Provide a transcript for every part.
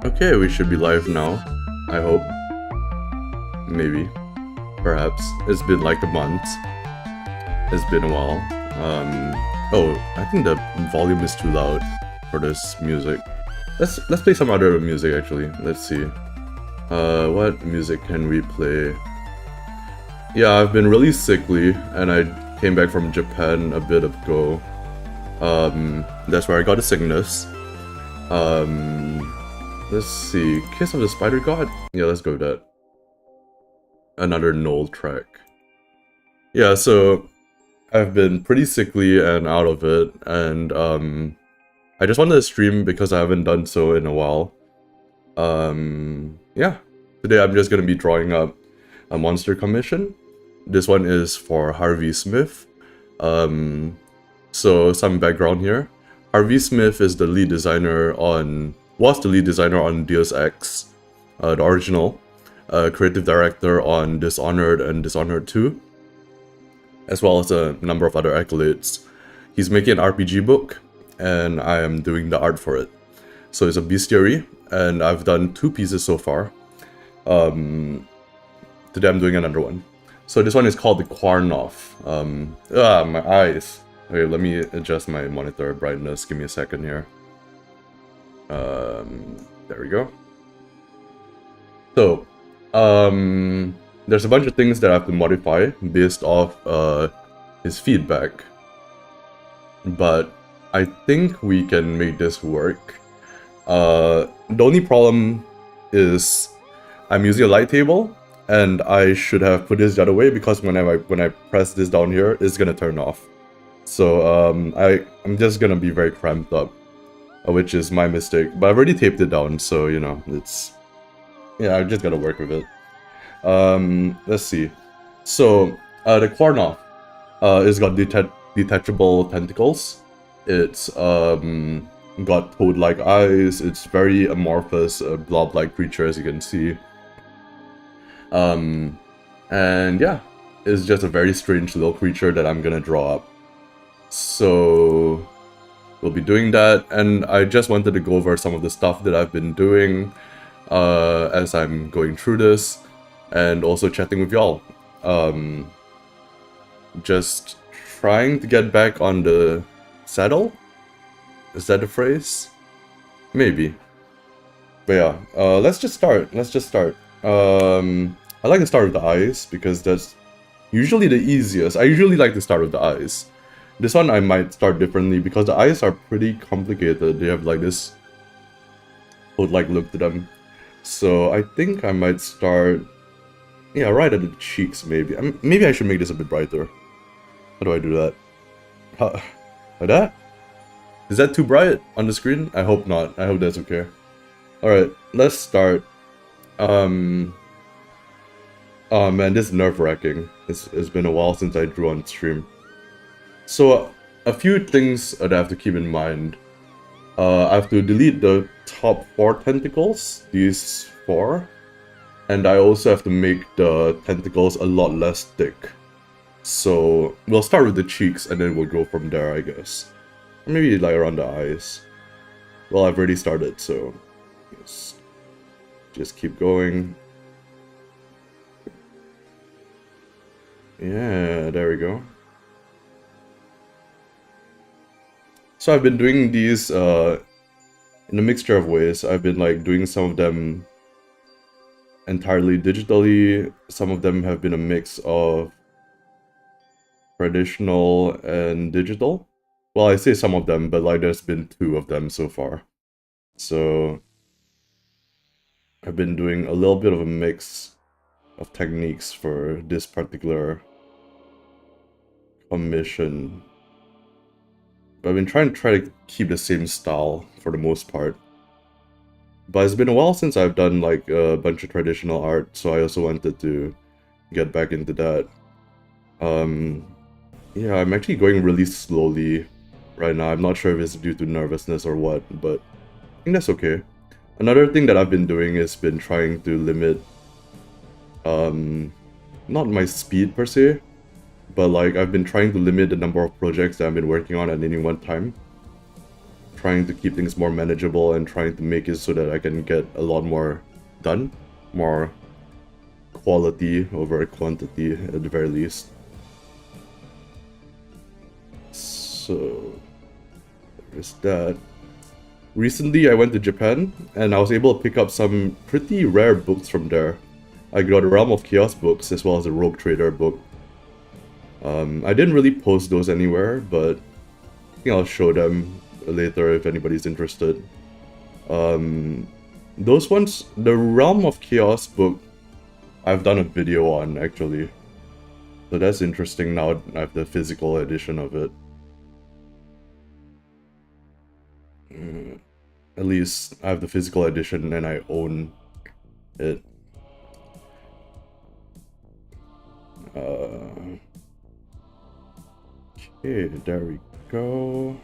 Okay, we should be live now. I hope. Maybe. Perhaps. It's been like a month. It's been a while. Oh, I think the volume is too loud for this music. Let's play some other music actually. Let's see. What music can we play? Yeah, I've been really sickly and I came back from Japan a bit ago. That's where I got the sickness. Let's see. Kiss of the Spider God? Yeah, let's go with that. Another Knoll track. Yeah, so I've been pretty sickly and out of it, and I just wanted to stream because I haven't done so in a while. Yeah. Today I'm just gonna be drawing up a monster commission. This one is for Harvey Smith. So some background here. Harvey Smith is the lead designer was the lead designer on Deus Ex, the original, creative director on Dishonored and Dishonored 2, as well as a number of other accolades. He's making an RPG book, and I am doing the art for it. So it's a bestiary, and I've done 2 pieces so far. Today I'm doing another one. So this one is called the Kwarnoff. My eyes. Okay, let me adjust my monitor brightness. Give me a second here. There we go. So, there's a bunch of things that I have to modify based off his feedback. But I think we can make this work. The only problem is I'm using a light table, and I should have put this the other way because when I press this down here, it's gonna turn off. So I'm just gonna be very cramped up, which is my mistake. But I've already taped it down, so you know I just gotta work with it. Let's see. So the Kwarnoff it's got detachable tentacles. It's got toad-like eyes. It's very amorphous, blob-like creature, as you can see. And yeah, it's just a very strange little creature that I'm gonna draw up. So we'll be doing that, and I just wanted to go over some of the stuff that I've been doing as I'm going through this, and also chatting with y'all. Just trying to get back on the saddle? Is that the phrase? Maybe. But yeah, let's just start. I like to start with the eyes, because that's usually the easiest. I usually like to start with the eyes. This one I might start differently, because the eyes are pretty complicated. They have like this toad-like look to them. So I think I might start, yeah, right at the cheeks maybe. Maybe I should make this a bit brighter. How do I do that? Like that? Is that too bright on the screen? I hope not. I hope that's okay. Alright, let's start. Oh man, this is nerve-wracking. It's been a while since I drew on stream. So, a few things that I have to keep in mind. I have to delete the top 4 tentacles, these 4. And I also have to make the tentacles a lot less thick. So, we'll start with the cheeks and then we'll go from there, I guess. Or maybe like around the eyes. Well, I've already started, so just keep going. Yeah, there we go. So I've been doing these in a mixture of ways. I've been like doing some of them entirely digitally. Some of them have been a mix of traditional and digital. Well, I say some of them, but like there's been 2 of them so far. So I've been doing a little bit of a mix of techniques for this particular commission. But I've been trying to keep the same style for the most part. But it's been a while since I've done like a bunch of traditional art, so I also wanted to get back into that. Yeah, I'm actually going really slowly right now. I'm not sure if it's due to nervousness or what, but I think that's okay. Another thing that I've been doing is been trying to limit, not my speed per se, but like I've been trying to limit the number of projects that I've been working on at any one time. trying to keep things more manageable and trying to make it so that I can get a lot more done, more quality over quantity at the very least. So there's that. Recently I went to Japan and I was able to pick up some pretty rare books from there. I got a Realm of Chaos books as well as a Rogue Trader book. I didn't really post those anywhere, but I think I'll show them later if anybody's interested. Those ones, the Realm of Chaos book, I've done a video on actually. So that's interesting now I have the physical edition of it. At least I have the physical edition and I own it. Okay, there we go.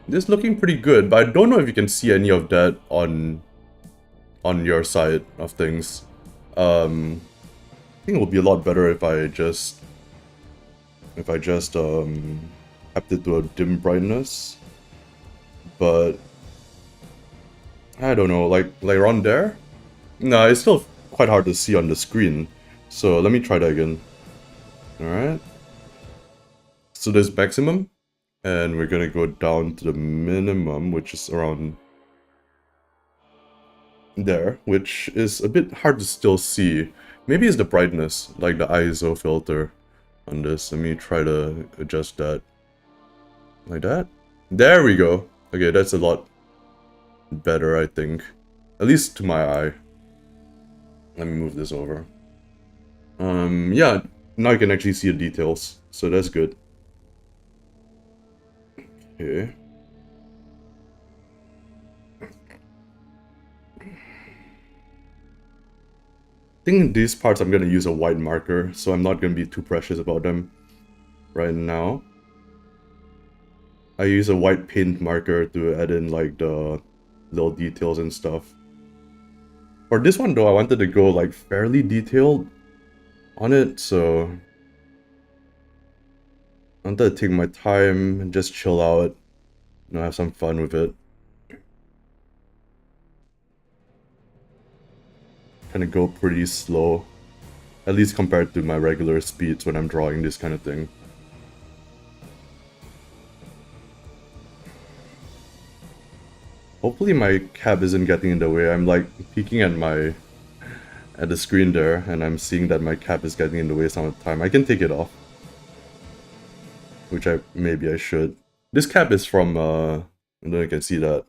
This is looking pretty good, but I don't know if you can see any of that on your side of things. I think it would be a lot better if I just upped it to a dim brightness. But I don't know, like around there? No, it's still quite hard to see on the screen. So let me try that again. Alright. So there's maximum, and we're gonna go down to the minimum, which is around there, which is a bit hard to still see. Maybe it's the brightness, like the ISO filter on this. Let me try to adjust that. Like that? There we go. Okay, that's a lot better, I think. At least to my eye. Let me move this over. Yeah, now you can actually see the details, so that's good. Okay. I think these parts I'm gonna use a white marker, so I'm not gonna be too precious about them right now. I use a white paint marker to add in like the little details and stuff. For this one though, I wanted to go like fairly detailed on it, so I wanted to take my time and just chill out, you know, have some fun with it. Kind of go pretty slow, at least compared to my regular speeds when I'm drawing this kind of thing. Hopefully my cap isn't getting in the way. I'm like peeking at the screen there, and I'm seeing that my cap is getting in the way some of the time. I can take it off, which maybe I should. This cap is from I don't know if you can see that.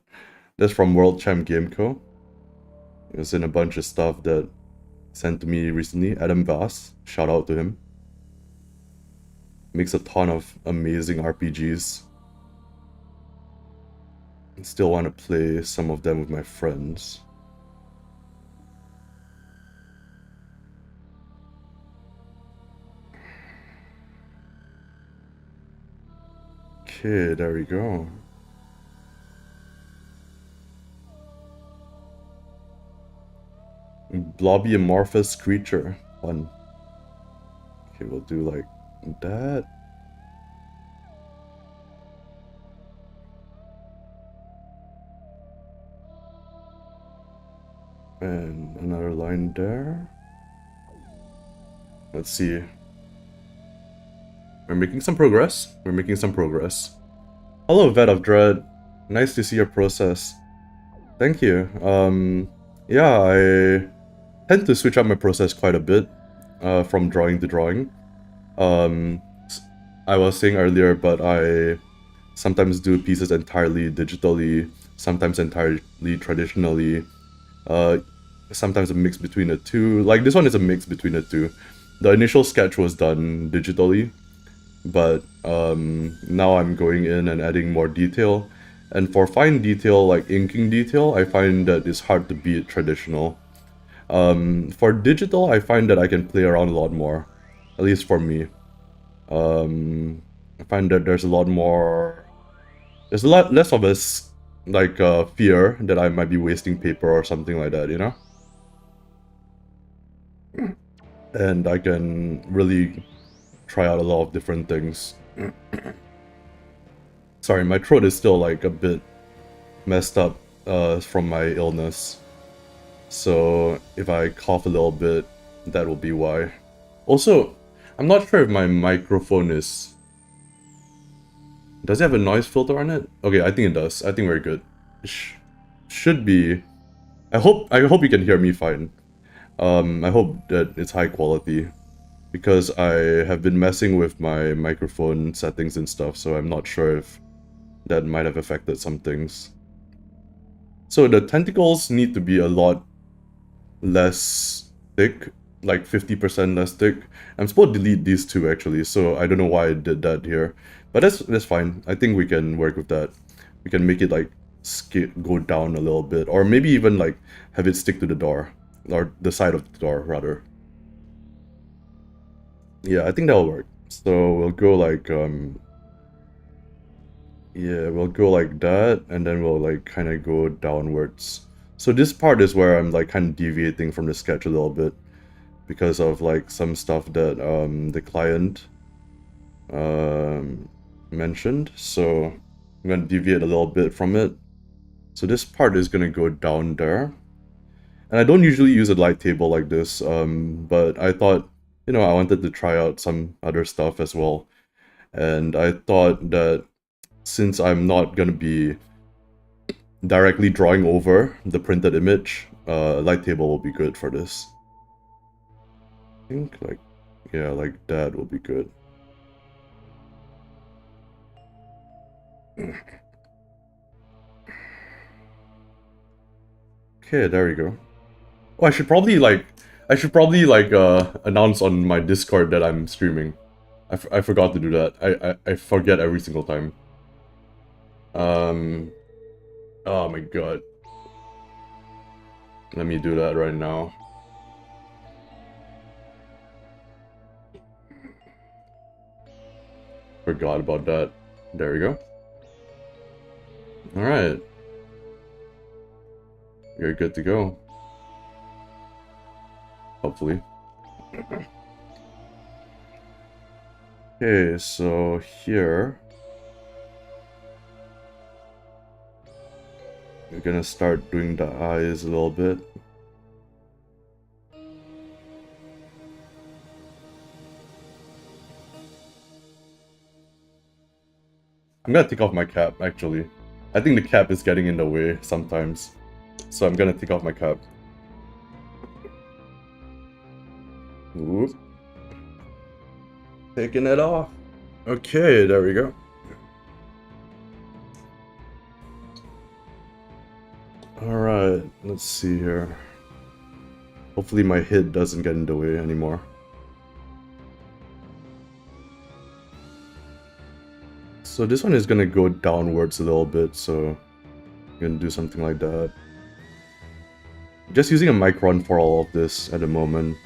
That's from World Champ Game Co. It's in a bunch of stuff that sent to me recently. Adam Bass, shout out to him. Makes a ton of amazing RPGs. I still want to play some of them with my friends. Okay, there we go. Blobby amorphous creature. Fun. Okay, we'll do like that. And another line there. Let's see. We're making some progress. We're making some progress. Hello, Vet of Dread. Nice to see your process. Thank you. Yeah, I tend to switch up my process quite a bit from drawing to drawing. I was saying earlier, but I sometimes do pieces entirely digitally, sometimes entirely traditionally, sometimes a mix between the two. Like this one is a mix between the two. The initial sketch was done digitally, but now I'm going in and adding more detail. And for fine detail, like inking detail, I find that it's hard to beat traditional. For digital, I find that I can play around a lot more, at least for me. I find that there's a lot less of a fear that I might be wasting paper or something like that, you know? And I can really try out a lot of different things. Sorry, my throat is still like a bit messed up from my illness. So if I cough a little bit, that will be why. Also, I'm not sure if my microphone is... Does it have a noise filter on it? Okay, I think it does. I think we're good. Should be... I hope you can hear me fine. I hope that it's high quality. Because I have been messing with my microphone settings and stuff, so I'm not sure if that might have affected some things. So the tentacles need to be a lot less thick, like 50% less thick. I'm supposed to delete these two actually, so I don't know why I did that here. But that's fine. I think we can work with that. We can make it like go down a little bit, or maybe even like have it stick to the door, or the side of the door rather. Yeah, I think that'll work. So we'll go like yeah, we'll go like that, and then we'll like kind of go downwards. So this part is where I'm like kind of deviating from the sketch a little bit because of like some stuff that the client mentioned. So I'm gonna deviate a little bit from it. So this part is gonna go down there. And I don't usually use a light table like this, but I thought, you know, I wanted to try out some other stuff as well. And I thought that since I'm not gonna be directly drawing over the printed image, light table will be good for this. I think like, yeah, like that will be good. Okay, there we go. Oh, I should probably announce on my Discord that I'm streaming. I forgot to do that. I forget every single time. Oh my god. Let me do that right now. Forgot about that. There we go. Alright. You're good to go. Hopefully. Okay, so here we're gonna start doing the eyes a little bit. I'm gonna take off my cap, actually. I think the cap is getting in the way sometimes. So I'm gonna take off my cap. Ooh. Taking it off. Okay, there we go. Alright, let's see here. Hopefully my head doesn't get in the way anymore. So this one is gonna go downwards a little bit, so I'm gonna do something like that. Just using a micron for all of this at the moment.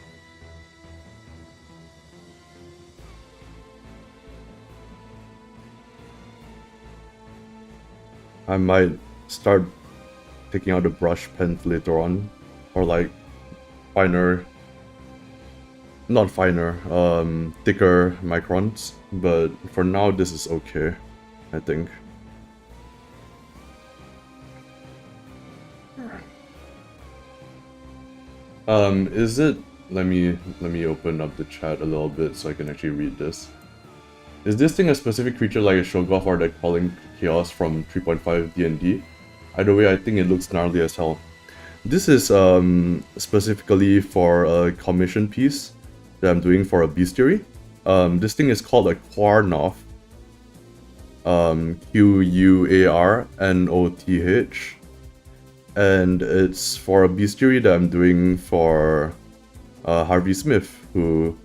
I might start taking out the brush pen later on, or like finer, not finer, thicker microns, but for now this is okay, I think. Is it, let me open up the chat a little bit so I can actually read this. Is this thing a specific creature like a Shoggoth or the Calling Chaos from 3.5 D&D? Either way, I think it looks gnarly as hell. This is specifically for a commission piece that I'm doing for a bestiary. This thing is called a Quarnoth. Quarnoth. And it's for a bestiary that I'm doing for Harvey Smith, who...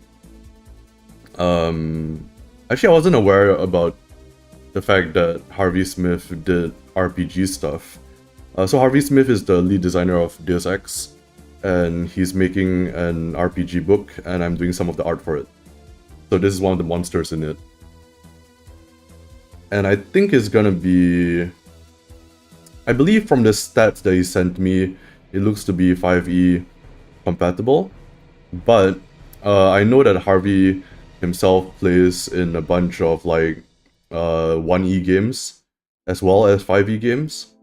Actually, I wasn't aware about the fact that Harvey Smith did RPG stuff. So Harvey Smith is the lead designer of Deus Ex, and he's making an RPG book, and I'm doing some of the art for it. So this is one of the monsters in it. And I think it's gonna be... I believe from the stats that he sent me, it looks to be 5e compatible. But I know that Harvey himself plays in a bunch of like 1e games. as well as 5e games.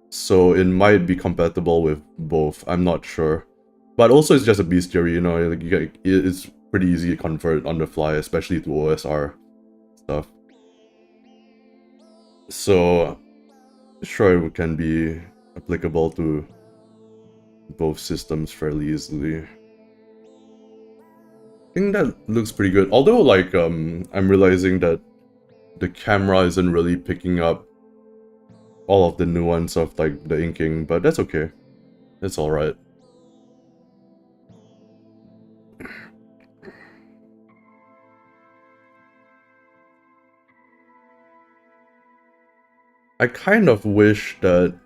So it might be compatible with both, I'm not sure. But also it's just a bestiary, you know, like it's pretty easy to convert on the fly, especially to OSR stuff. So sure it can be applicable to both systems fairly easily. I think that looks pretty good. Although like I'm realizing that the camera isn't really picking up all of the nuance of like the inking, but that's okay. It's alright. I kind of wish that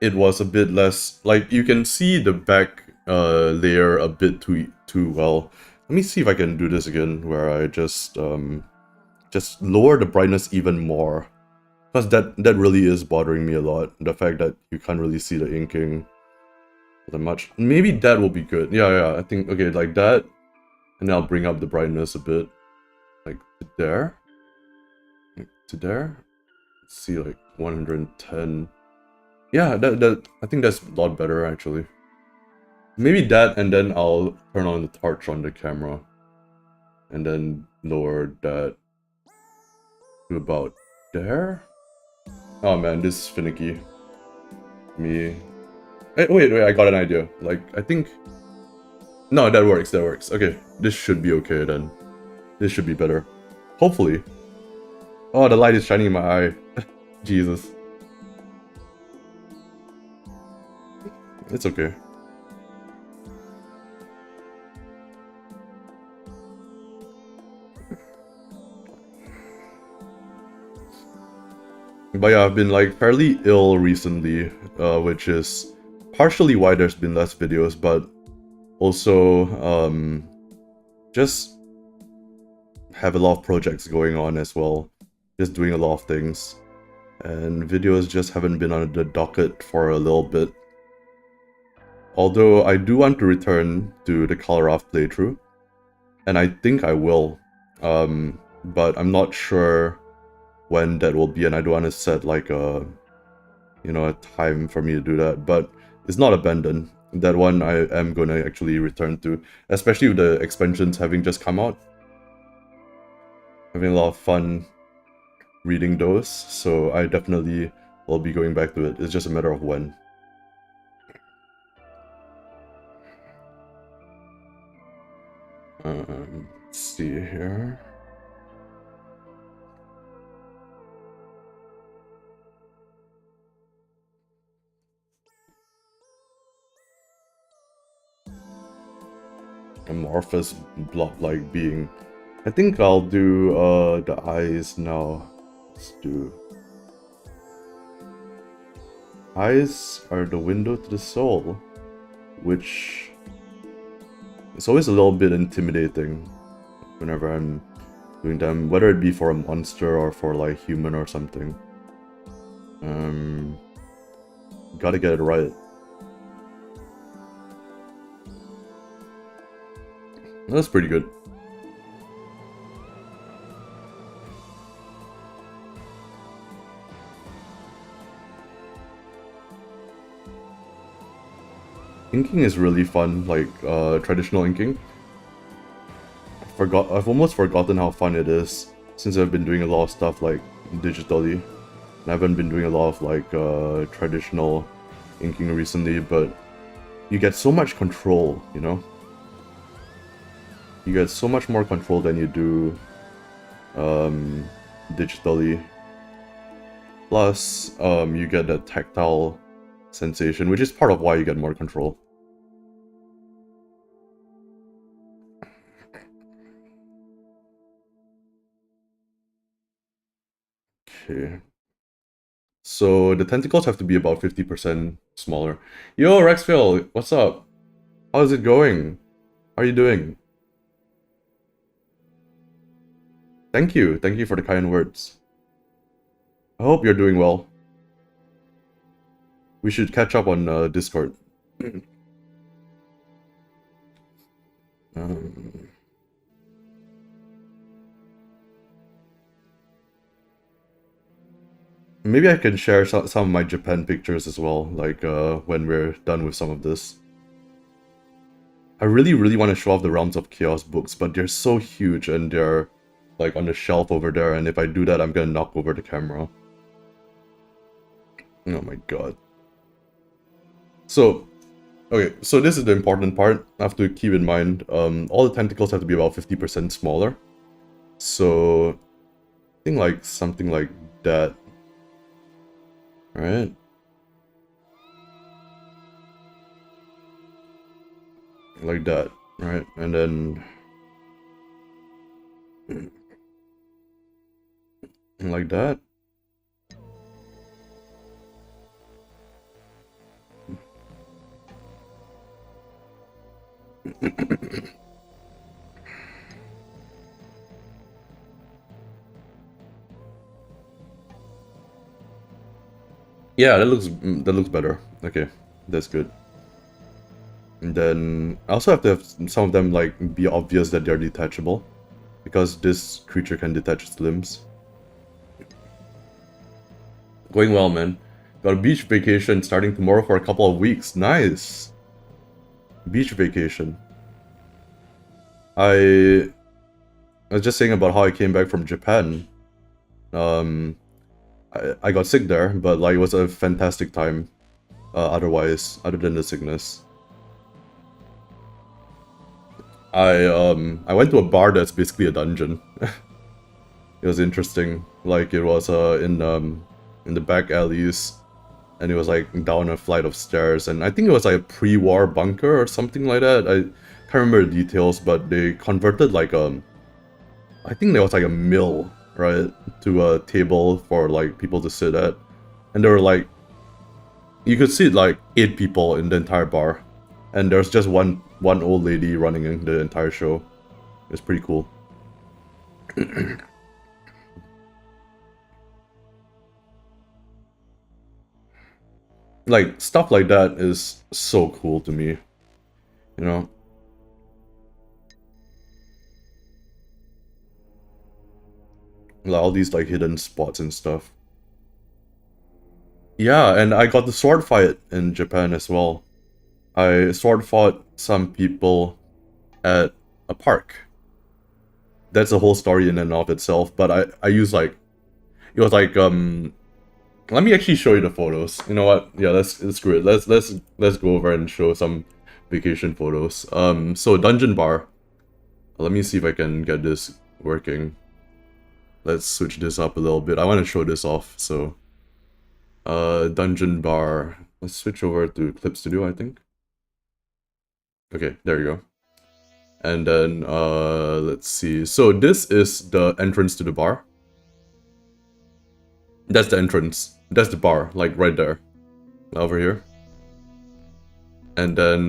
it was a bit less, like you can see the back layer a bit too well. Let me see if I can do this again, where I just lower the brightness even more, because that really is bothering me a lot. The fact that you can't really see the inking that much. Maybe that will be good. Yeah, I think okay, like that, and then I'll bring up the brightness a bit, like to there, to there. Let's see, like 110. Yeah, that I think that's a lot better actually. Maybe that, and then I'll turn on the torch on the camera. And then lower that to about there. Oh man, this is finicky. Me. Wait, I got an idea. Like, I think... No, that works. Okay, this should be okay then. This should be better. Hopefully. Oh, the light is shining in my eye. Jesus. It's okay. But yeah, I've been like fairly ill recently, which is partially why there's been less videos, but also just have a lot of projects going on as well, just doing a lot of things, and videos just haven't been on the docket for a little bit. Although I do want to return to the Kalarath playthrough, and I think I will, but I'm not sure when that will be, and I don't want to set like a time for me to do that, but it's not abandoned. That one I am going to actually return to, especially with the expansions having just come out. Having a lot of fun reading those, so I definitely will be going back to it. It's just a matter of when. Let's see here. Amorphous blob-like being. I think I'll do the eyes now. Let's do. Eyes are the window to the soul, which is always a little bit intimidating whenever I'm doing them, whether it be for a monster or for like human or something. Gotta get it right. That's pretty good. Inking is really fun, like traditional inking. I've almost forgotten how fun it is since I've been doing a lot of stuff like digitally. And I haven't been doing a lot of like traditional inking recently, but you get so much control, you know? You get so much more control than you do digitally. Plus, you get that tactile sensation, which is part of why you get more control. Okay. So the tentacles have to be about 50% smaller. Yo, Rexville, what's up? How's it going? How are you doing? Thank you for the kind words. I hope you're doing well. We should catch up on Discord. maybe I can share some of my Japan pictures as well, like when we're done with some of this. I really want to show off the Realms of Chaos books, but they're so huge and they're like on the shelf over there, and if I do that, I'm gonna knock over the camera. Oh my god. So, okay, so this is the important part. I have to keep in mind, all the tentacles have to be about 50% smaller. So, I think like something like that. Right? Like that, right? And then like that. Yeah, that looks better. Okay, that's good. And then I also have to have some of them like be obvious that they're detachable, because this creature can detach its limbs. Going well, man. Got a beach vacation starting tomorrow for a couple of weeks. Nice. Beach vacation. I was just saying about how I came back from Japan. I got sick there, but like it was a fantastic time. Otherwise, other than the sickness. I went to a bar that's basically a dungeon. It was interesting. Like it was in the back alleys, and it was like down a flight of stairs, and I think it was like a pre-war bunker or something like that. I can't remember the details, but they converted like I think there was like a mill, right, to a table for like people to sit at, and there were like, you could sit like 8 people in the entire bar, and there's just one old lady running the entire show. It's pretty cool. Like stuff like that is so cool to me, you know. Like all these like hidden spots and stuff. Yeah, and I got the sword fight in Japan as well. I sword fought some people at a park. That's a whole story in and of itself, but I use like, it was like let me actually show you the photos. You know what? Yeah, let's screw it. Let's go over and show some vacation photos. So dungeon bar. Let me see if I can get this working. Let's switch this up a little bit. I want to show this off, so dungeon bar. Let's switch over to Clip Studio, I think. Okay, there you go. And then let's see. So this is the entrance to the bar. That's the entrance. That's the bar, like right there. Over here. And then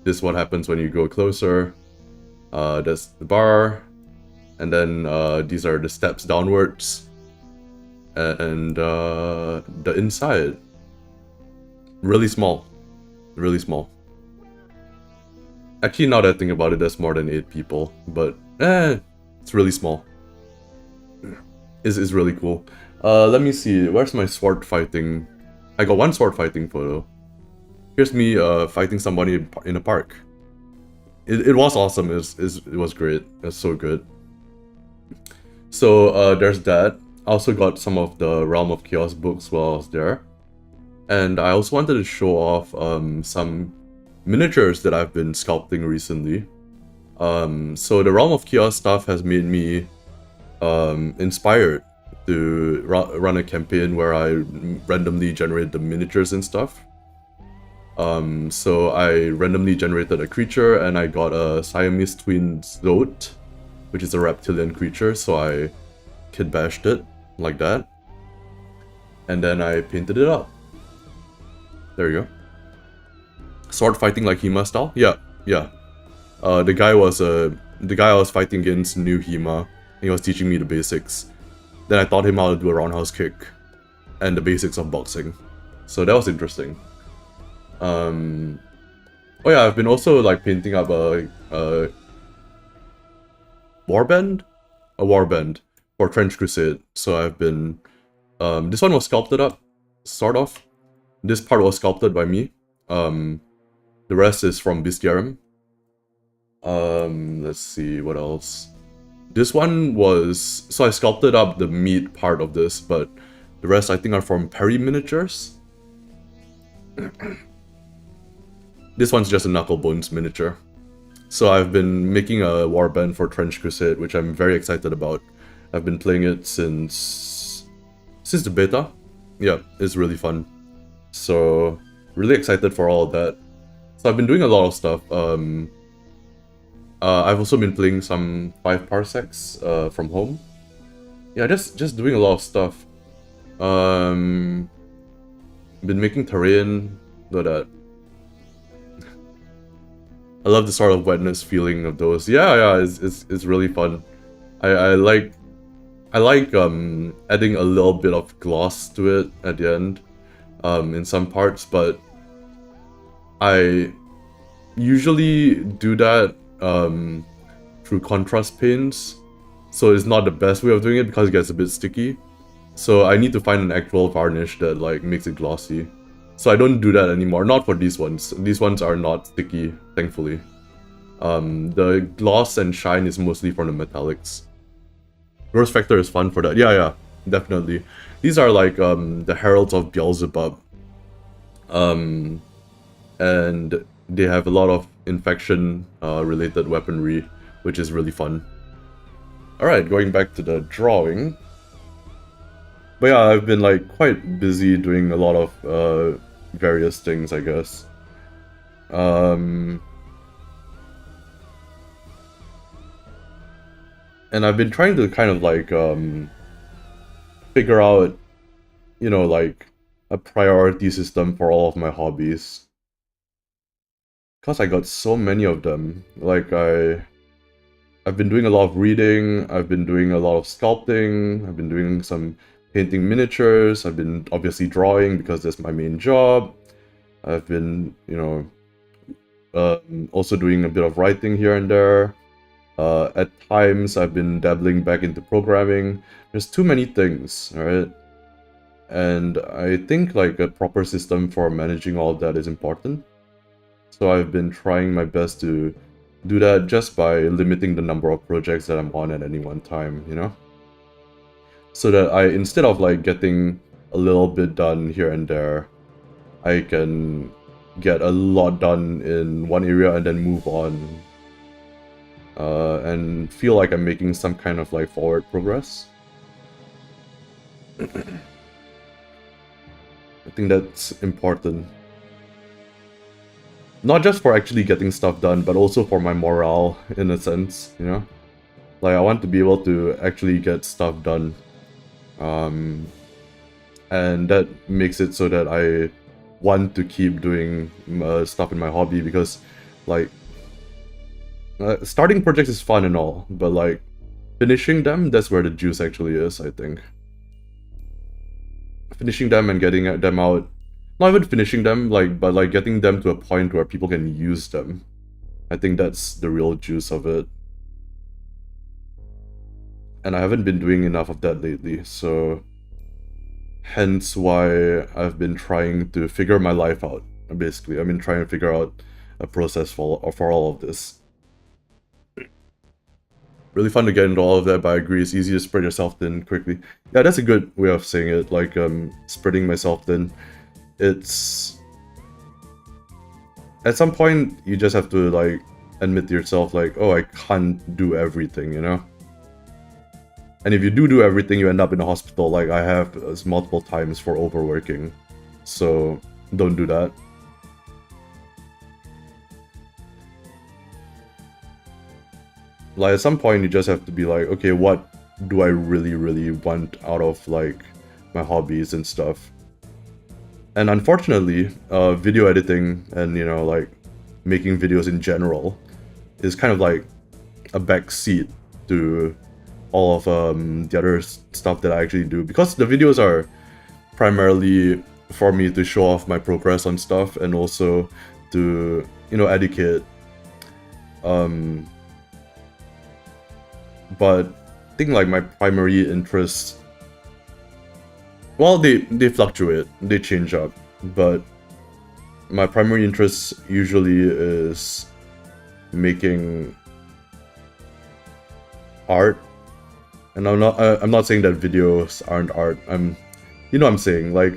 this is what happens when you go closer. That's the bar. And then these are the steps downwards. And the inside. Really small. Really small. Actually, now that I think about it, there's more than 8 people. But, it's really small. It's really cool. Let me see. Where's my sword fighting? I got one sword fighting photo. Here's me fighting somebody in a park. It was awesome. It was great. It was so good. So there's that. I also got some of the Realm of Chaos books while I was there. And I also wanted to show off some miniatures that I've been sculpting recently. So the Realm of Chaos stuff has made me inspired to run a campaign where I randomly generate the miniatures and stuff. So I randomly generated a creature, and I got a Siamese twin Zote, which is a reptilian creature, so I kit bashed it like that. And then I painted it up. There you go. Sword fighting like Hema style? Yeah. The guy I was fighting against knew Hema. He was teaching me the basics. Then I taught him how to do a roundhouse kick and the basics of boxing. So that was interesting. Oh yeah, I've been also like painting up a warband? A warband for Trench Crusade. So I've been This one was sculpted up, sort of. This part was sculpted by me. The rest is from Bestiarium. Let's see, what else? This one was... So I sculpted up the meat part of this, but the rest I think are from Perry Miniatures. This one's just a Knucklebones miniature. So I've been making a warband for Trench Crusade, which I'm very excited about. I've been playing it since the beta. Yeah, it's really fun. So really excited for all of that. So I've been doing a lot of stuff. I've also been playing some 5 parsecs from home. Yeah, just doing a lot of stuff. Been making terrain, though that. I love the sort of wetness feeling of those. Yeah, it's really fun. I like adding a little bit of gloss to it at the end, in some parts, but I usually do that through contrast paints, so it's not the best way of doing it because it gets a bit sticky. So I need to find an actual varnish that like makes it glossy. So I don't do that anymore, not for these ones. These ones are not sticky, thankfully. The gloss and shine is mostly from the metallics. Rose Factor is fun for that. Yeah, definitely. These are like the Heralds of Beelzebub. And they have a lot of infection related weaponry, which is really fun. Alright, going back to the drawing. But yeah, I've been like quite busy doing a lot of various things, I guess. And I've been trying to kind of like figure out, you know, like a priority system for all of my hobbies. Because I got so many of them. Like I've been doing a lot of reading, I've been doing a lot of sculpting, I've been doing some painting miniatures, I've been obviously drawing because that's my main job. I've been, you know, also doing a bit of writing here and there. At times, I've been dabbling back into programming. There's too many things, right? And I think like a proper system for managing all of that is important. So I've been trying my best to do that just by limiting the number of projects that I'm on at any one time, you know? So that instead of like getting a little bit done here and there, I can get a lot done in one area and then move on. And feel like I'm making some kind of like forward progress. I think that's important. Not just for actually getting stuff done, but also for my morale, in a sense, you know? Like, I want to be able to actually get stuff done. And that makes it so that I want to keep doing stuff in my hobby, because, like, starting projects is fun and all, but, like, finishing them, that's where the juice actually is, I think. Finishing them and getting them out, not even finishing them, like, but like getting them to a point where people can use them. I think that's the real juice of it. And I haven't been doing enough of that lately, so hence why I've been trying to figure my life out, basically. I've been trying to figure out a process for all of this. Really fun to get into all of that, but I agree, it's easy to spread yourself thin quickly. Yeah, that's a good way of saying it, like, spreading myself thin. It's... At some point, you just have to, like, admit to yourself, like, oh, I can't do everything, you know? And if you do everything, you end up in the hospital, like I have multiple times for overworking. So, don't do that. Like, at some point, you just have to be like, okay, what do I really want out of, like, my hobbies and stuff? And unfortunately, video editing and, you know, like, making videos in general is kind of like a backseat to all of the other stuff that I actually do, because the videos are primarily for me to show off my progress on stuff and also to, you know, educate. But I think like my primary interest Well, they fluctuate, they change up, but my primary interest usually is making art, and I'm not saying that videos aren't art. You know what I'm saying, like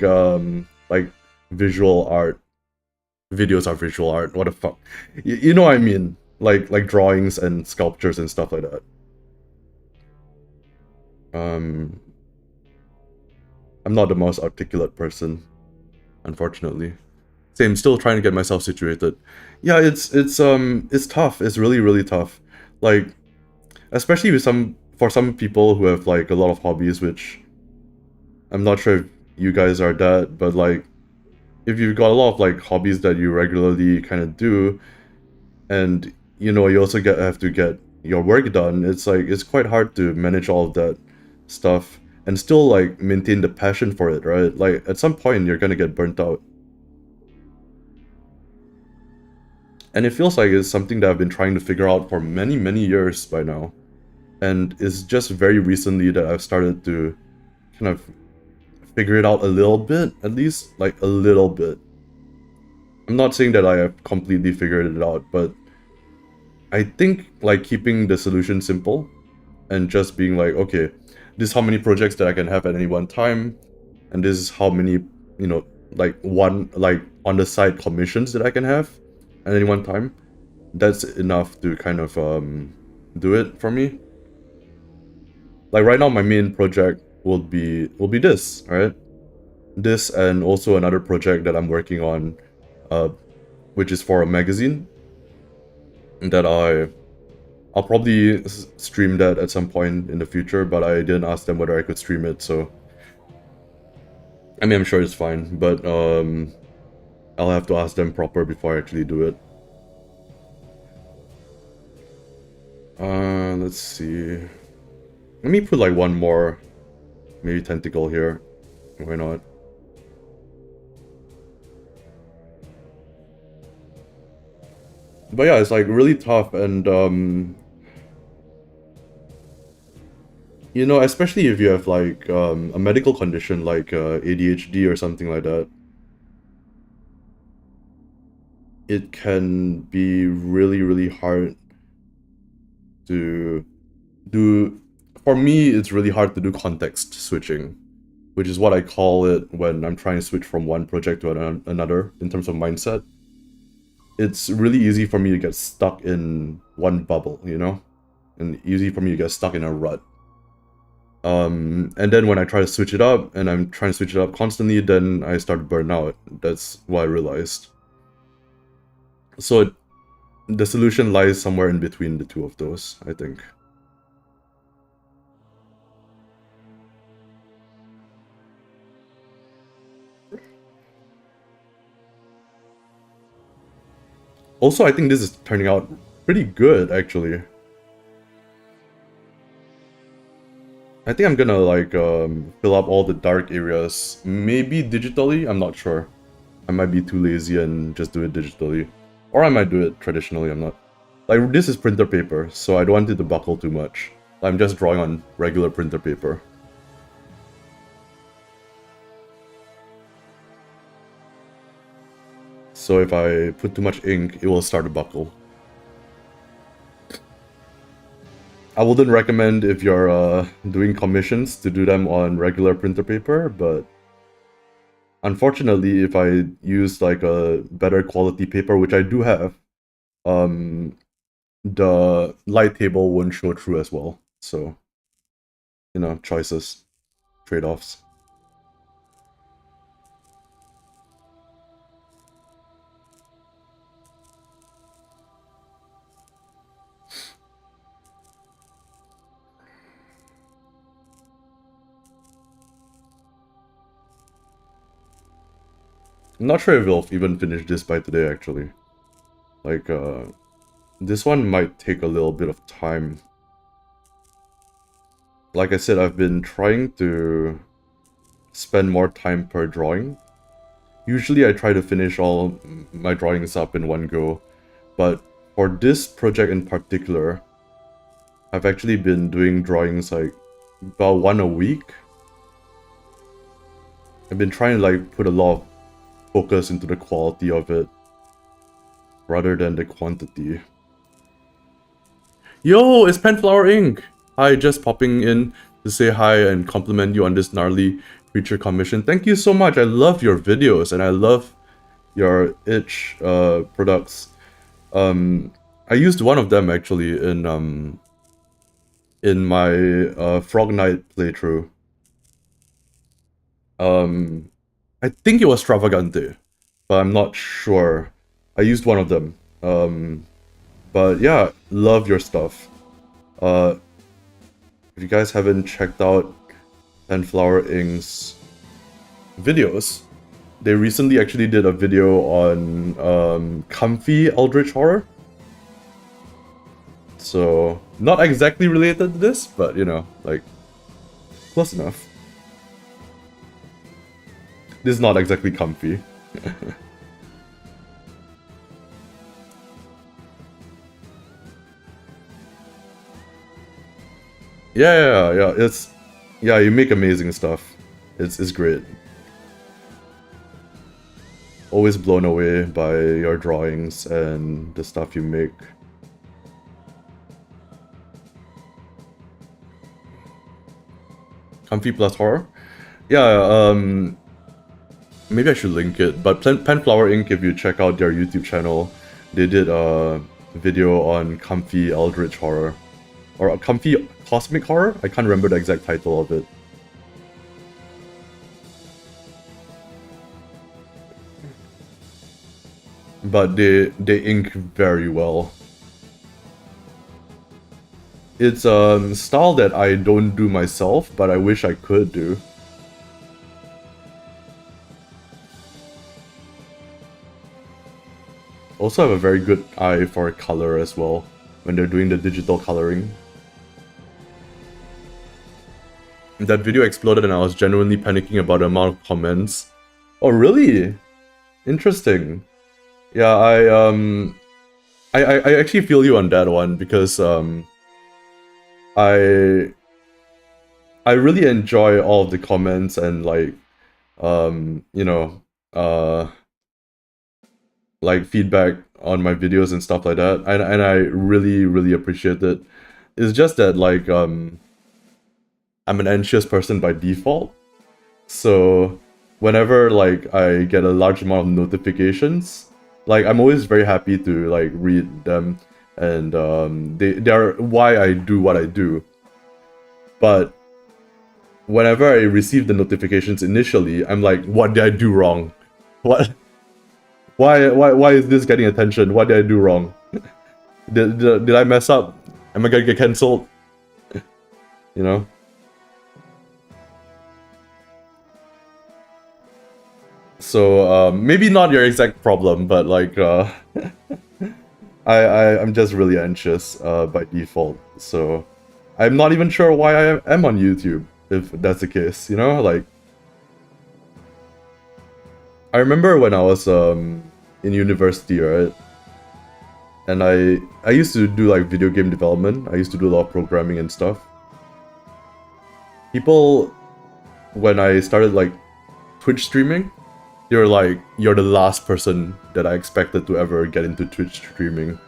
visual art. Videos are visual art. What the fuck? You know what I mean? Like drawings and sculptures and stuff like that. Um, I'm not the most articulate person, unfortunately. Same, still trying to get myself situated. Yeah, it's tough. It's really tough. Like, especially for some people who have like a lot of hobbies, which I'm not sure if you guys are that, but like if you've got a lot of like hobbies that you regularly kind of do, and you know you also have to get your work done, it's like it's quite hard to manage all of that stuff and still like maintain the passion for it, right? Like at some point you're gonna get burnt out. And it feels like it's something that I've been trying to figure out for many years by now. And it's just very recently that I've started to kind of figure it out a little bit, at least like a little bit. I'm not saying that I have completely figured it out, but I think like keeping the solution simple and just being like, okay, this is how many projects that I can have at any one time, and this is how many, you know, like on the side commissions that I can have at any one time. That's enough to kind of do it for me. Like right now, my main project will be this, right? This and also another project that I'm working on, which is for a magazine that I'll probably stream that at some point in the future, but I didn't ask them whether I could stream it, so I mean I'm sure it's fine, but I'll have to ask them proper before I actually do it. Let's see. Let me put like one more, maybe tentacle here. Why not? But yeah, it's like really tough, and you know, especially if you have like a medical condition like ADHD or something like that, it can be really hard to do. For me, it's really hard to do context switching, which is what I call it when I'm trying to switch from one project to another in terms of mindset. It's really easy for me to get stuck in one bubble, you know? And easy for me to get stuck in a rut. And then when I try to switch it up, and I'm trying to switch it up constantly, then I start to burn out. That's what I realized. So the solution lies somewhere in between the two of those, I think. Also, I think this is turning out pretty good, actually. I think I'm gonna like fill up all the dark areas, maybe digitally, I'm not sure. I might be too lazy and just do it digitally. Or I might do it traditionally, I'm not. Like, this is printer paper, so I don't want it to buckle too much. I'm just drawing on regular printer paper. So if I put too much ink, it will start to buckle. I wouldn't recommend if you're doing commissions to do them on regular printer paper, but unfortunately, if I use like a better quality paper, which I do have, the light table won't show through as well. So, you know, choices, trade-offs. I'm not sure if we'll even finish this by today, actually. Like, this one might take a little bit of time. Like I said, I've been trying to spend more time per drawing. Usually I try to finish all my drawings up in one go, but for this project in particular, I've actually been doing drawings like about one a week. I've been trying to like put a lot of focus into the quality of it rather than the quantity. Yo, it's Penflower Inc. Hi, just popping in to say hi and compliment you on this gnarly creature commission. Thank you so much. I love your videos and I love your itch products. I used one of them actually in my Frog Knight playthrough. I think it was Stravagante, but I'm not sure. I used one of them. But yeah, love your stuff. If you guys haven't checked out Penflower Inc.'s videos, they recently actually did a video on comfy Eldritch Horror. So, not exactly related to this, but you know, like, close enough. This is not exactly comfy. Yeah, it's... Yeah, you make amazing stuff. It's great. Always blown away by your drawings and the stuff you make. Comfy plus horror? Yeah, maybe I should link it, but Penflower Inc., if you check out their YouTube channel, they did a video on comfy Eldritch Horror. Or a comfy Cosmic Horror? I can't remember the exact title of it. But they ink very well. It's a style that I don't do myself, but I wish I could do. Also have a very good eye for color as well, when they're doing the digital coloring. That video exploded and I was genuinely panicking about the amount of comments. Oh really? Interesting. Yeah, I actually feel you on that one because I really enjoy all of the comments and like you know like feedback on my videos and stuff like that, and I really appreciate it. It's just that like I'm an anxious person by default, so whenever like I get a large amount of notifications, like I'm always very happy to like read them, and they are why I do what I do. But whenever I receive the notifications initially, I'm like, what did I do wrong? What? Why is this getting attention? What did I do wrong? did I mess up? Am I gonna get cancelled? You know? So maybe not your exact problem, but like I'm just really anxious by default. So I'm not even sure why I am on YouTube if that's the case. You know, like I remember when I was in university, right? And I used to do like video game development. I used to do a lot of programming and stuff. People, when I started like Twitch streaming, they were like, you're the last person that I expected to ever get into Twitch streaming.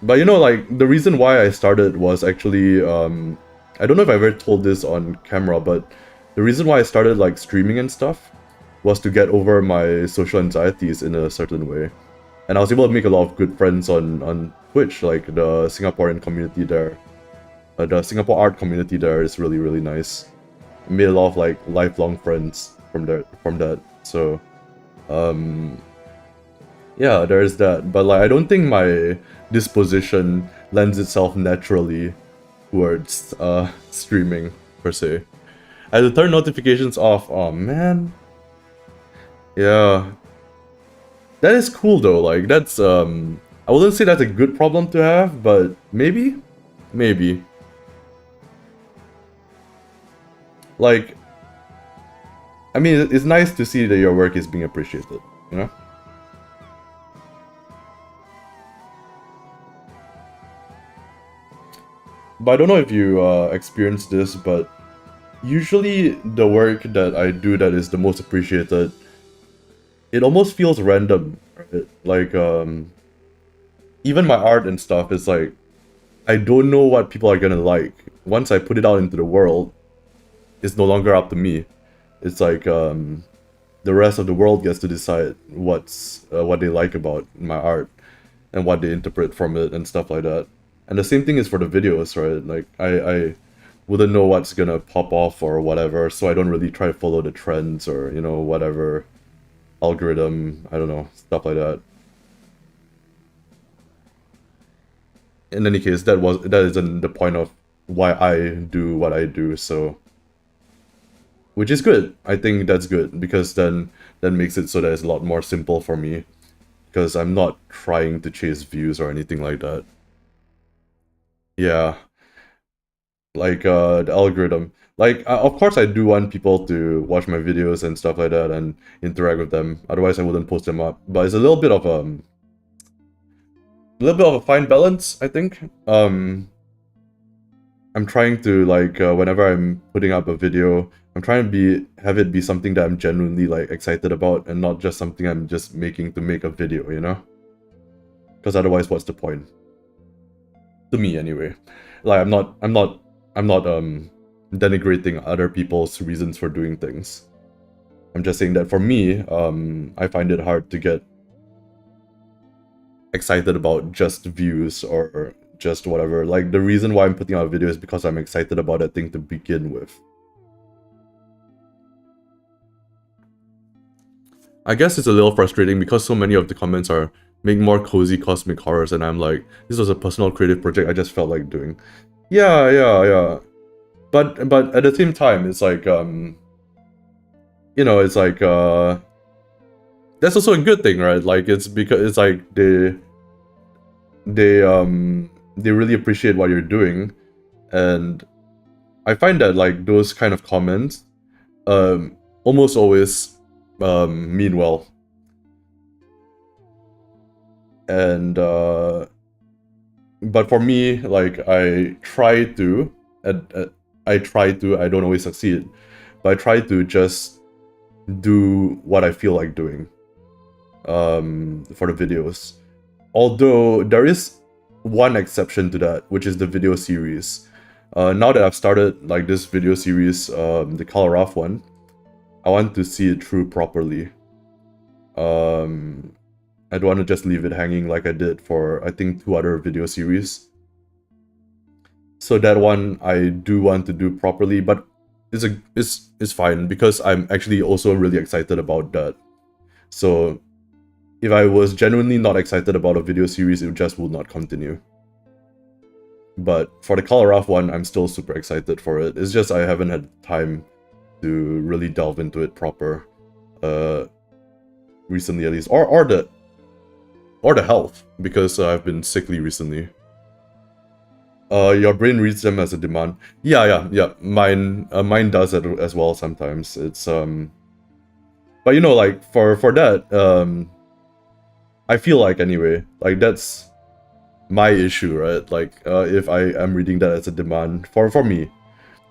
But you know, like, the reason why I started was actually, I don't know if I ever told this on camera, but the reason why I started like streaming and stuff was to get over my social anxieties in a certain way. And I was able to make a lot of good friends on Twitch, like the Singaporean community there. The Singapore art community there is really nice. I made a lot of like lifelong friends from that. So yeah, there's that. But like I don't think my disposition lends itself naturally towards streaming per se. I had to turn notifications off. Oh man. Yeah. That is cool though, like that's I wouldn't say that's a good problem to have, but maybe? Maybe. Like, I mean, it's nice to see that your work is being appreciated, you know? But I don't know if you experienced this, but usually the work that I do that is the most appreciated, it almost feels random, right? Like, even my art and stuff is like, I don't know what people are gonna like. Once I put it out into the world, it's no longer up to me. It's like, the rest of the world gets to decide what they like about my art and what they interpret from it and stuff like that. And the same thing is for the videos, right? Like, I wouldn't know what's gonna pop off or whatever, so I don't really try to follow the trends or, you know, whatever algorithm, I don't know, stuff like that. In any case, that isn't the point of why I do what I do, so which is good. I think that's good because then that makes it so that it's a lot more simple for me because I'm not trying to chase views or anything like that. Yeah, like the algorithm. Like of course I do want people to watch my videos and stuff like that and interact with them. Otherwise I wouldn't post them up. But it's a little bit of a fine balance, I think. I'm trying to like whenever I'm putting up a video, I'm trying to have it be something that I'm genuinely like excited about and not just something I'm just making to make a video, you know? Because otherwise, what's the point? To me, anyway. Like I'm not denigrating other people's reasons for doing things. I'm just saying that for me, I find it hard to get excited about just views or just whatever. Like the reason why I'm putting out a video is because I'm excited about that thing to begin with. I guess it's a little frustrating because so many of the comments are make more cozy cosmic horrors, and I'm like, this was a personal creative project I just felt like doing. Yeah, yeah, yeah. But at the same time, it's like you know, it's like that's also a good thing, right? Like it's because it's like they really appreciate what you're doing, and I find that like those kind of comments almost always mean well. And but for me, like I try to, I don't always succeed, but I try to just do what I feel like doing for the videos. Although there is one exception to that, which is the video series. Now that I've started like this video series, the Color Off one, I want to see it through properly. I don't want to just leave it hanging like I did for I think 2 other video series. So that one I do want to do properly, but it's fine because I'm actually also really excited about that. So if I was genuinely not excited about a video series, it just will not continue. But for the Color Off one, I'm still super excited for it. It's just I haven't had time to really delve into it proper. Recently at least. Or the health, because I've been sickly recently. Your brain reads them as a demand. Yeah. Mine does it as well sometimes. It's but you know, like for that, I feel like anyway, like that's my issue, right? Like if I am reading that as a demand for me,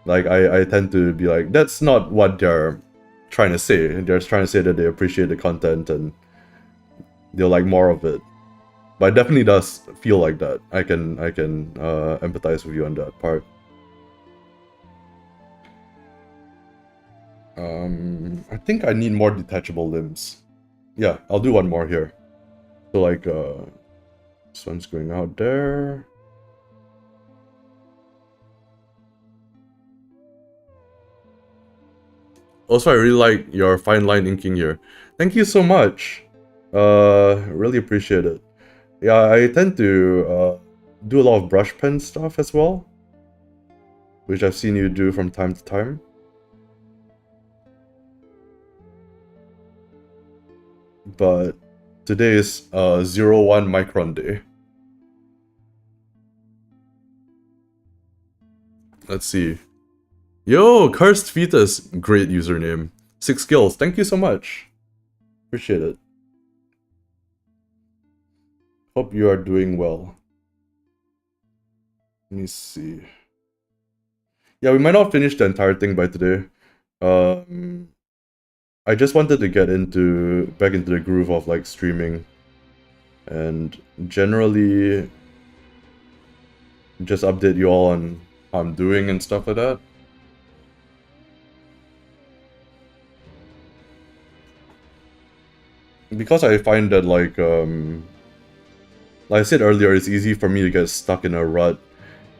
like I tend to be like, that's not what they're trying to say. They're trying to say that they appreciate the content and they'll like more of it. But it definitely does feel like that. I can empathize with you on that part. I think I need more detachable limbs. Yeah, I'll do one more here. So like, this one's going out there. Also, I really like your fine line inking here. Thank you so much. Really appreciate it. Yeah, I tend to do a lot of brush pen stuff as well, which I've seen you do from time to time. But today is 01 Micron Day. Let's see. Yo, Cursed Fetus, great username. 6 skills, thank you so much. Appreciate it. Hope you are doing well. Let me see. Yeah, we might not finish the entire thing by today. I just wanted to get back into the groove of like streaming, and generally just update you all on how I'm doing and stuff like that. Because I find that like I said earlier, it's easy for me to get stuck in a rut,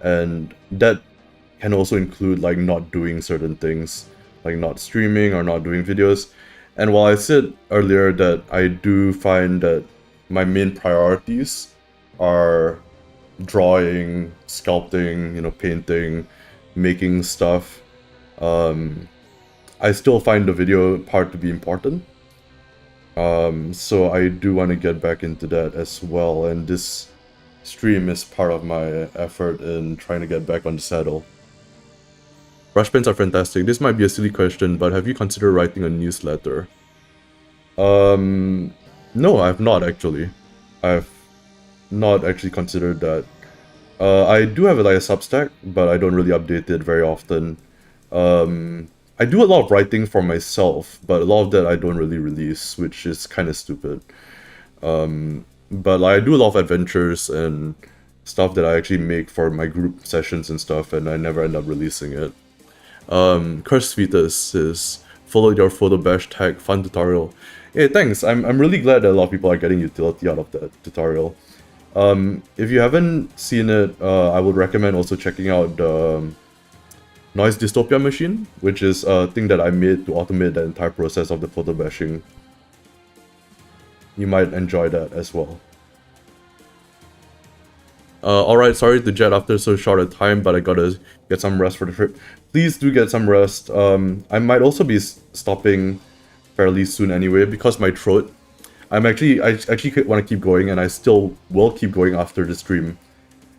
and that can also include like not doing certain things, like not streaming or not doing videos. And while I said earlier that I do find that my main priorities are drawing, sculpting, painting, making stuff, I still find the video part to be important. So I do want to get back into that as well, and this stream is part of my effort in trying to get back on the saddle. Brush pens are fantastic. This might be a silly question, but have you considered writing a newsletter? No, I've not actually. I've not actually considered that. I do have like a Substack, but I don't really update it very often. I do a lot of writing for myself, but a lot of that I don't really release, which is kind of stupid. But like, I do a lot of adventures and stuff that I actually make for my group sessions and stuff, and I never end up releasing it. Curse Vitas is follow your photo bash tag fun tutorial. Hey, thanks. I'm really glad that a lot of people are getting utility out of that tutorial. If you haven't seen it, I would recommend also checking out the Noise Dystopia machine, which is a thing that I made to automate the entire process of the photo bashing. You might enjoy that as well. Alright, sorry to jet after so short a time, but I gotta get some rest for the trip. Please do get some rest. I might also be stopping fairly soon anyway, because my throat... I actually want to keep going, and I still will keep going after the stream.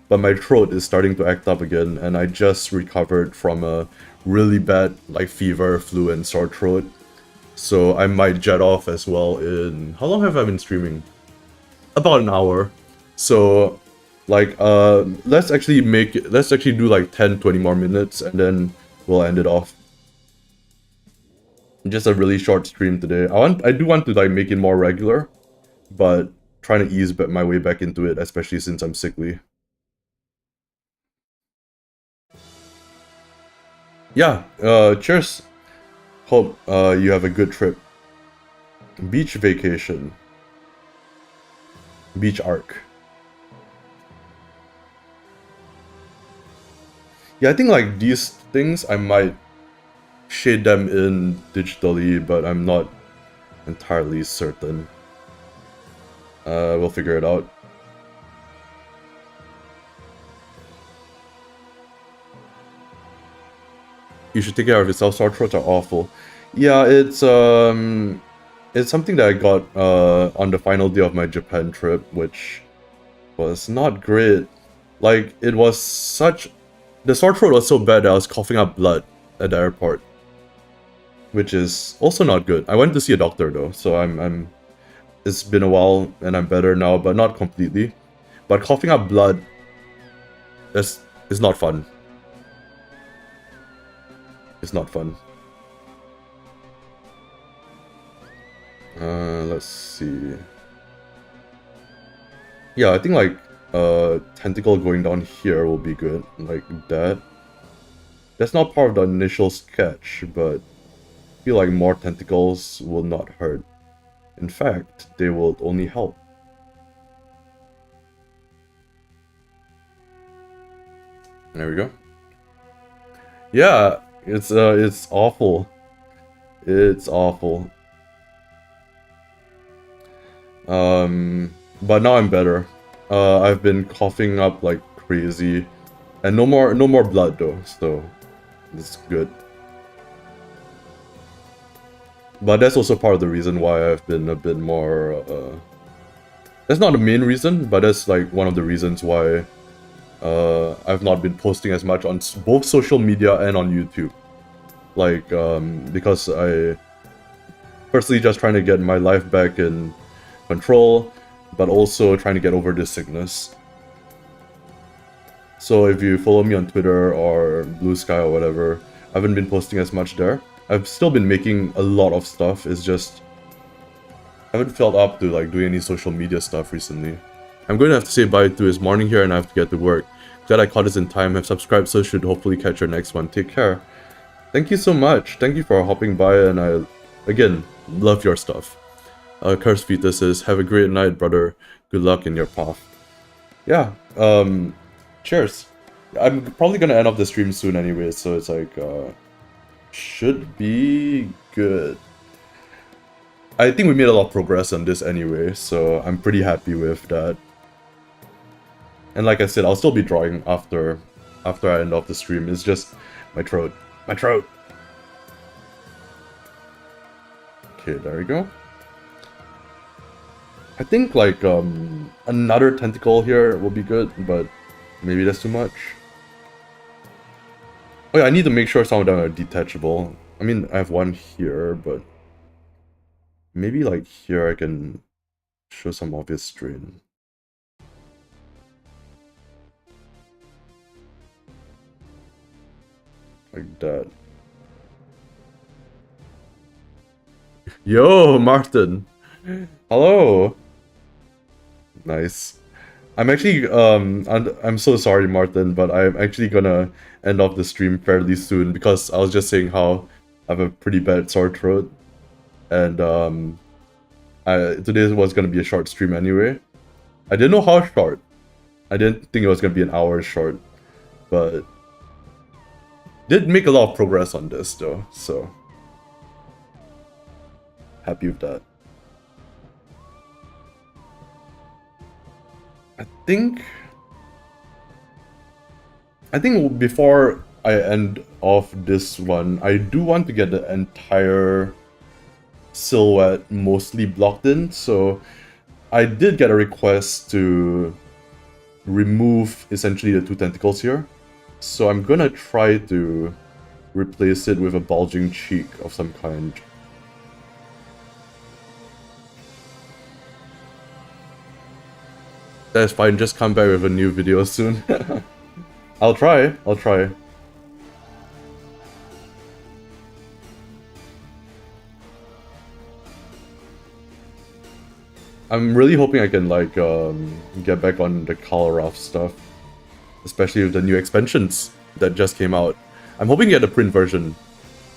But my throat is starting to act up again, and I just recovered from a really bad like fever, flu, and sore throat. So I might jet off as well in... How long have I been streaming? About an hour. So... like, let's actually do like 10-20 more minutes, and then we'll end it off. Just a really short stream today. I do want to like make it more regular, but trying to ease my way back into it, especially since I'm sickly. Yeah, cheers. Hope you have a good trip. Beach vacation. Beach arc. Yeah, I think like these things I might shade them in digitally, but I'm not entirely certain. We'll figure it out. You should take care of yourself. Sore throats are awful. Yeah, it's something that I got on the final day of my Japan trip, which was not great. Like, it was such... The sore throat was so bad that I was coughing up blood at the airport, which is also not good. I went to see a doctor though, so I'm it's been a while and I'm better now, but not completely. But coughing up blood is not fun. It's not fun. Let's see. Yeah, I think like tentacle going down here will be good, like that. That's not part of the initial sketch, but I feel like more tentacles will not hurt. In fact, they will only help. There we go. Yeah, it's awful. It's awful. But now I'm better. I've been coughing up like crazy, and no more blood though, so it's good. But that's also part of the reason why I've been a bit more. That's not the main reason, but that's like one of the reasons why I've not been posting as much on both social media and on YouTube. Like, because I firstly just trying to get my life back in control, but also trying to get over this sickness. So if you follow me on Twitter or Blue Sky or whatever, I haven't been posting as much there. I've still been making a lot of stuff, it's just I haven't felt up to like doing any social media stuff recently. I'm going to have to say bye to his morning here and I have to get to work. Glad I caught this in time, have subscribed so should hopefully catch your next one. Take care. Thank you so much. Thank you for hopping by and I, again, love your stuff. Cursed Fetus says, have a great night, brother. Good luck in your path. Yeah, cheers. I'm probably gonna end off the stream soon anyway, so it's like, should be good. I think we made a lot of progress on this anyway, so I'm pretty happy with that. And like I said, I'll still be drawing after I end off the stream. It's just my throat. My throat! Okay, there we go. I think like another tentacle here will be good, but maybe that's too much. Oh yeah, I need to make sure some of them are detachable. I mean, I have one here, but maybe like here I can show some obvious strain. Like that. Yo, Martin! Hello! Nice. I'm actually, I'm so sorry, Martin, but I'm actually gonna end off the stream fairly soon because I was just saying how I have a pretty bad sore throat. And, today was gonna be a short stream anyway. I didn't know how short. I didn't think it was gonna be an hour short, but did make a lot of progress on this though, so happy with that. I think before I end off this one, I do want to get the entire silhouette mostly blocked in, so I did get a request to remove essentially the two tentacles here. So I'm gonna try to replace it with a bulging cheek of some kind. That's fine, just come back with a new video soon. I'll try. I'm really hoping I can like get back on the Kalarath stuff. Especially with the new expansions that just came out. I'm hoping to get the print version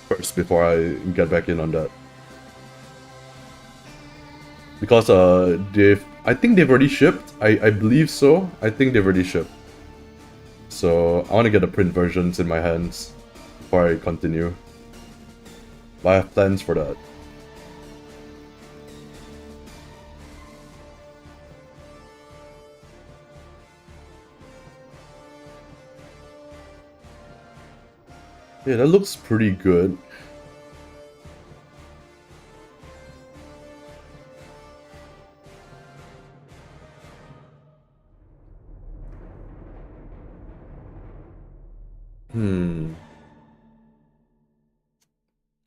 first before I get back in on that. Because I think they've already shipped. I believe so. I think they've already shipped. So I want to get the print versions in my hands before I continue. But I have plans for that. Yeah, that looks pretty good.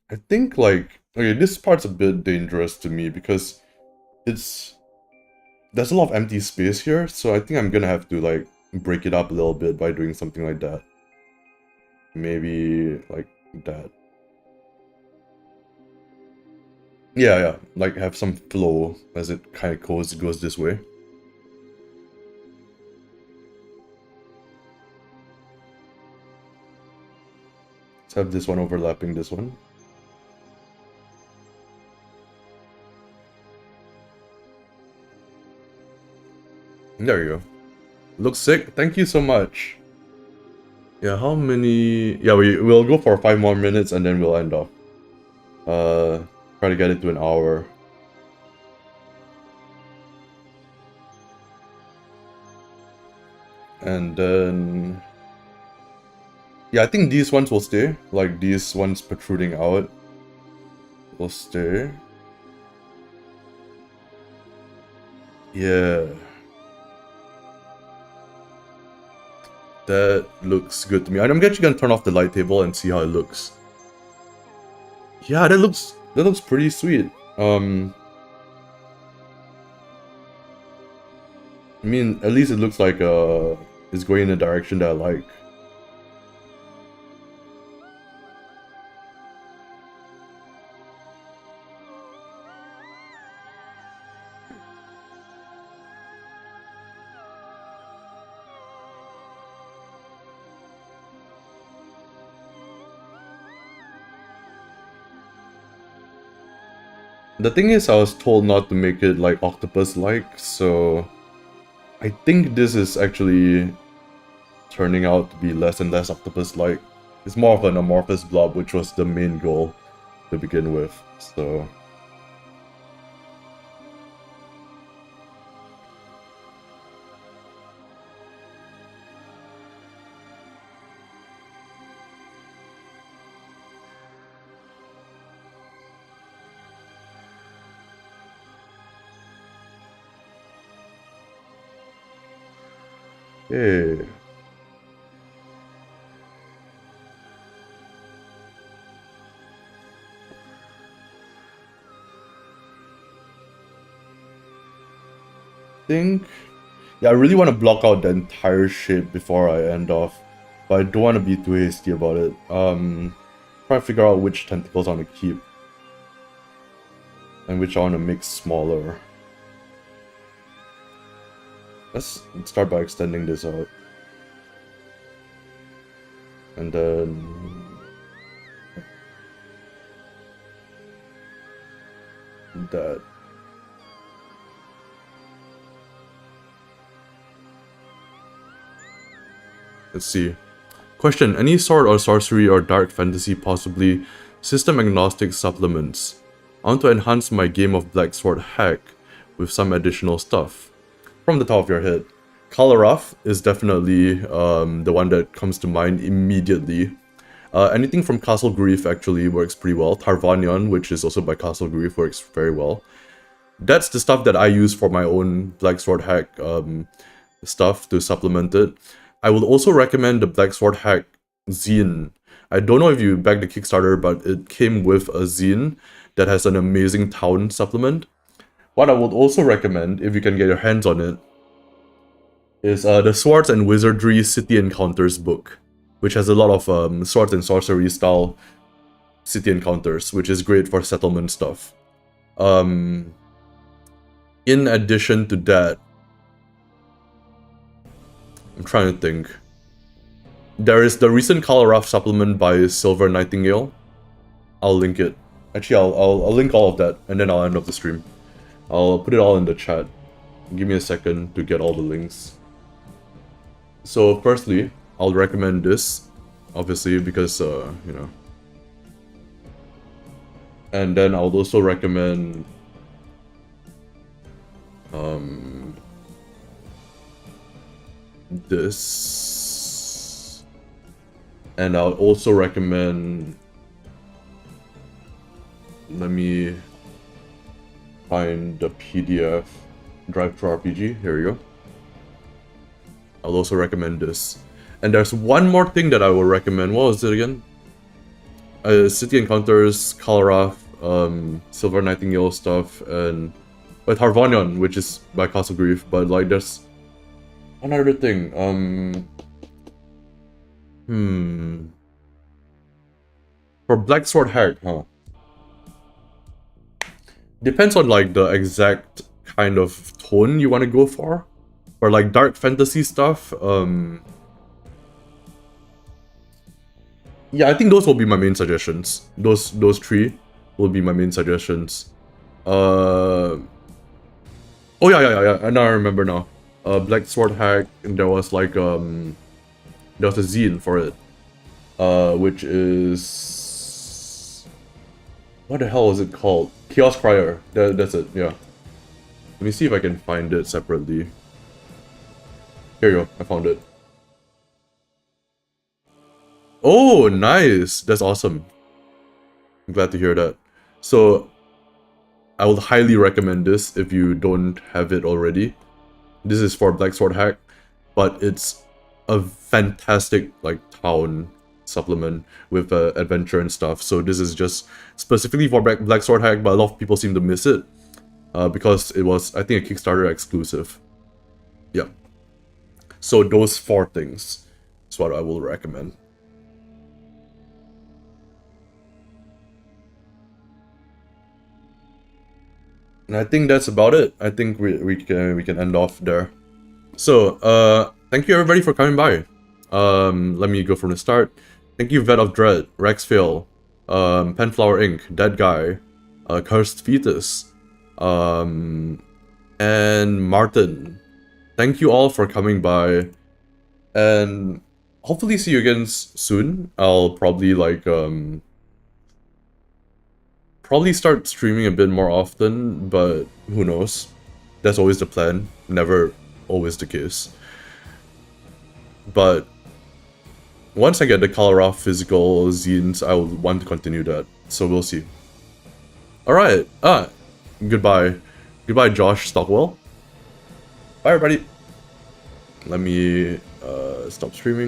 I think like, okay, this part's a bit dangerous to me because there's a lot of empty space here, so I think I'm gonna have to like break it up a little bit by doing something like that. Maybe like that. Yeah, like have some flow as it kind of goes this way. Let's have this one overlapping this one. There you go. Looks sick. Thank you so much. Yeah, how many... Yeah, we'll go for 5 more minutes and then we'll end off. Try to get it to an hour. And then... Yeah, I think these ones will stay. Like, these ones protruding out will stay. Yeah. That looks good to me. I'm actually gonna turn off the light table and see how it looks. Yeah, that looks pretty sweet. I mean, at least it looks like a is going in a direction that I like. The thing is, I was told not to make it like octopus-like, so I think this is actually turning out to be less and less octopus-like. It's more of an amorphous blob, which was the main goal to begin with, so... Hey. Think... Yeah, I really want to block out the entire shape before I end off, but I don't want to be too hasty about it. Try to figure out which tentacles I want to keep and which I want to make smaller. Let's start by extending this out. And then... that. Let's see. Question: any sword or sorcery or dark fantasy, possibly system agnostic supplements? I want to enhance my game of Black Sword Hack with some additional stuff. From the top of your head, Kalarath is definitely the one that comes to mind immediately. Anything from Castle Grief actually works pretty well. Tarvanion, which is also by Castle Grief, works very well. That's the stuff that I use for my own Black Sword Hack stuff to supplement it. I will also recommend the Black Sword Hack zine. I don't know if you backed the Kickstarter, but it came with a zine that has an amazing town supplement. What I would also recommend, if you can get your hands on it, is the Swords and Wizardry City Encounters book, which has a lot of swords and sorcery style city encounters, which is great for settlement stuff. In addition to that, I'm trying to think. There is the recent Kalarath supplement by Silver Nightingale. I'll link it. Actually, I'll link all of that, and then I'll end off the stream. I'll put it all in the chat. Give me a second to get all the links. So firstly, I'll recommend this, obviously, because, you know. And then I'll also recommend... this. And I'll also recommend... let me find the PDF. Drive-Thru RPG, here we go. I'll also recommend this. And there's one more thing that I will recommend. What was it again? City Encounters, Kalarath, Silver Nightingale stuff, and Tarvanion, which is by Castle Grief, but like there's another thing. For Black Sword Hack, huh? Depends on like the exact kind of tone you want to go for. For like dark fantasy stuff, yeah, I think those will be my main suggestions. Those three will be my main suggestions. Oh yeah, and I remember now. Black Sword Hack, and there was like there was a zine for it, which is, what the hell is it called? Chaos Crier. That's it. Yeah. Let me see if I can find it separately. Here you go. I found it. Oh, nice. That's awesome. I'm glad to hear that. So, I would highly recommend this if you don't have it already. This is for Black Sword Hack, but it's a fantastic like town supplement with adventure and stuff. So this is just specifically for Black Sword Hack, but a lot of people seem to miss it because it was, I think, a Kickstarter exclusive. Yeah. So those 4 things is what I will recommend. And I think that's about it. I think we can end off there. So, thank you everybody for coming by. Let me go from the start. Thank you Vet of Dread, Rexfail, Penflower Inc., Dead Guy, Cursed Fetus, and Martin. Thank you all for coming by, and hopefully see you again soon. I'll probably probably start streaming a bit more often, but who knows? That's always the plan, never always the case. But once I get the Kalra physical zines, I will want to continue that, so we'll see. Alright, goodbye. Goodbye, Josh Stockwell. Bye, everybody. Let me stop streaming.